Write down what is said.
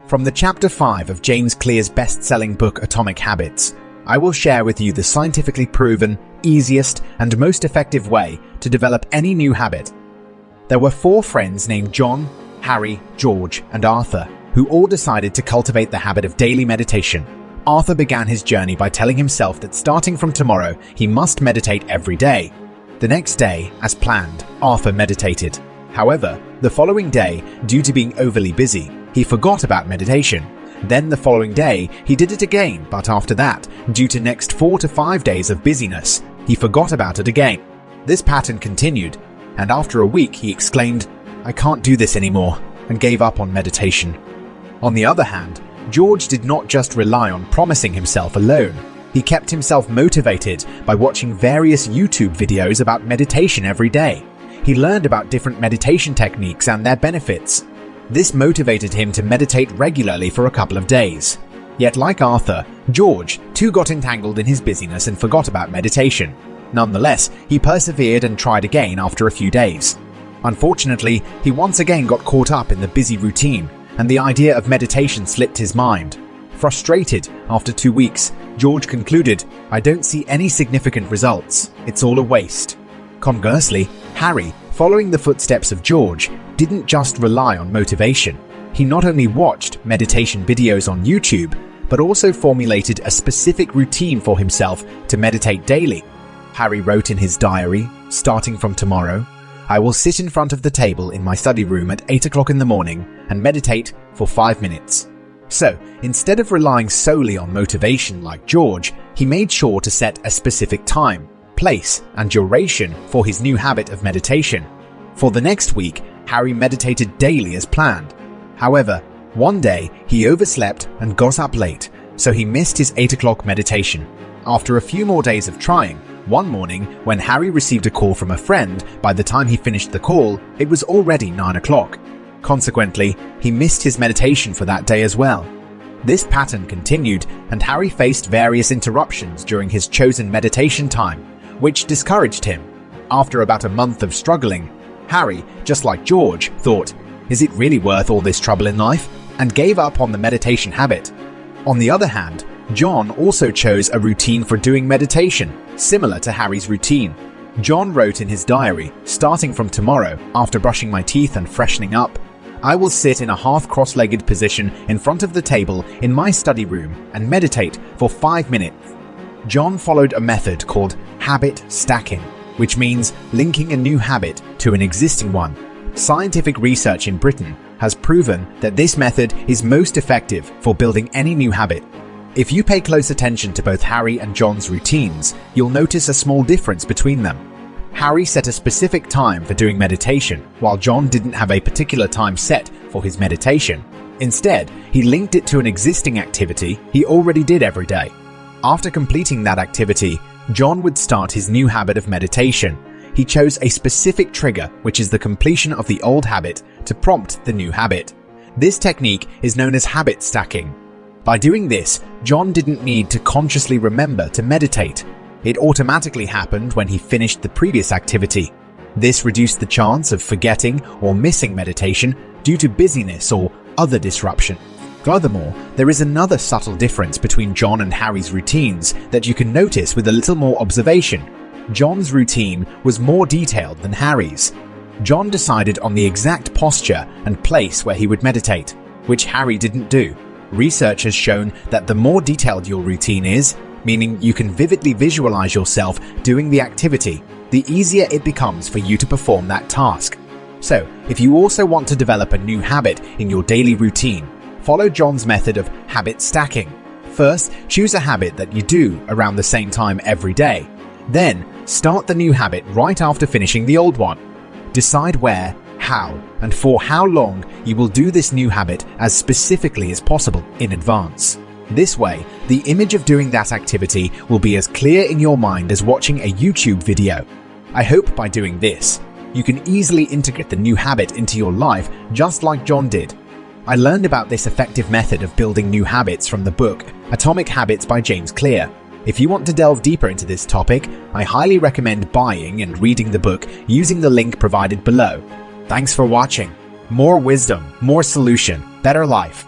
From the Chapter 5 of James Clear's best-selling book Atomic Habits, I will share with you the scientifically proven, easiest, and most effective way to develop any new habit. There were 4 friends named John, Harry, George, and Arthur, who all decided to cultivate the habit of daily meditation. Arthur began his journey by telling himself that starting from tomorrow, he must meditate every day. The next day, as planned, Arthur meditated. However, the following day, due to being overly busy, he forgot about meditation. Then the following day, he did it again, but after that, due to next 4 to 5 days of busyness, he forgot about it again. This pattern continued, and after a week he exclaimed, "I can't do this anymore," and gave up on meditation. On the other hand, George did not just rely on promising himself alone. He kept himself motivated by watching various YouTube videos about meditation every day. He learned about different meditation techniques and their benefits. This motivated him to meditate regularly for a couple of days. Yet like Arthur, George too got entangled in his busyness and forgot about meditation. Nonetheless, he persevered and tried again after a few days. Unfortunately, he once again got caught up in the busy routine, and the idea of meditation slipped his mind. Frustrated, after 2 weeks, George concluded, "I don't see any significant results. It's all a waste." Conversely, Harry, following the footsteps of George, didn't just rely on motivation. He not only watched meditation videos on YouTube, but also formulated a specific routine for himself to meditate daily. Harry wrote in his diary, "Starting from tomorrow, I will sit in front of the table in my study room at 8 o'clock in the morning and meditate for 5 minutes. So, instead of relying solely on motivation like George, he made sure to set a specific time, place, and duration for his new habit of meditation. For the next week, Harry meditated daily as planned. However, one day he overslept and got up late, so he missed his 8 o'clock meditation. After a few more days of trying, one morning when Harry received a call from a friend, by the time he finished the call, it was already 9 o'clock. Consequently, he missed his meditation for that day as well. This pattern continued, and Harry faced various interruptions during his chosen meditation time, which discouraged him. After about a month of struggling, Harry, just like George, thought, "Is it really worth all this trouble in life?" and gave up on the meditation habit. On the other hand, John also chose a routine for doing meditation, similar to Harry's routine. John wrote in his diary, "Starting from tomorrow, after brushing my teeth and freshening up, I will sit in a half cross-legged position in front of the table in my study room and meditate for 5 minutes." John followed a method called habit stacking, which means linking a new habit to an existing one. Scientific research in Britain has proven that this method is most effective for building any new habit. If you pay close attention to both Harry and John's routines, you'll notice a small difference between them. Harry set a specific time for doing meditation, while John didn't have a particular time set for his meditation. Instead, he linked it to an existing activity he already did every day. After completing that activity, John would start his new habit of meditation. He chose a specific trigger, which is the completion of the old habit, to prompt the new habit. This technique is known as habit stacking. By doing this, John didn't need to consciously remember to meditate. It automatically happened when he finished the previous activity. This reduced the chance of forgetting or missing meditation due to busyness or other disruption. Furthermore, there is another subtle difference between John and Harry's routines that you can notice with a little more observation. John's routine was more detailed than Harry's. John decided on the exact posture and place where he would meditate, which Harry didn't do. Research has shown that the more detailed your routine is, meaning you can vividly visualize yourself doing the activity, the easier it becomes for you to perform that task. So, if you also want to develop a new habit in your daily routine, follow John's method of habit stacking. First, choose a habit that you do around the same time every day. Then, start the new habit right after finishing the old one. Decide where, how, and for how long you will do this new habit as specifically as possible in advance. This way, the image of doing that activity will be as clear in your mind as watching a YouTube video. I hope by doing this, you can easily integrate the new habit into your life just like John did. I learned about this effective method of building new habits from the book Atomic Habits by James Clear. If you want to delve deeper into this topic, I highly recommend buying and reading the book using the link provided below. Thanks for watching. More wisdom, more solution, better life.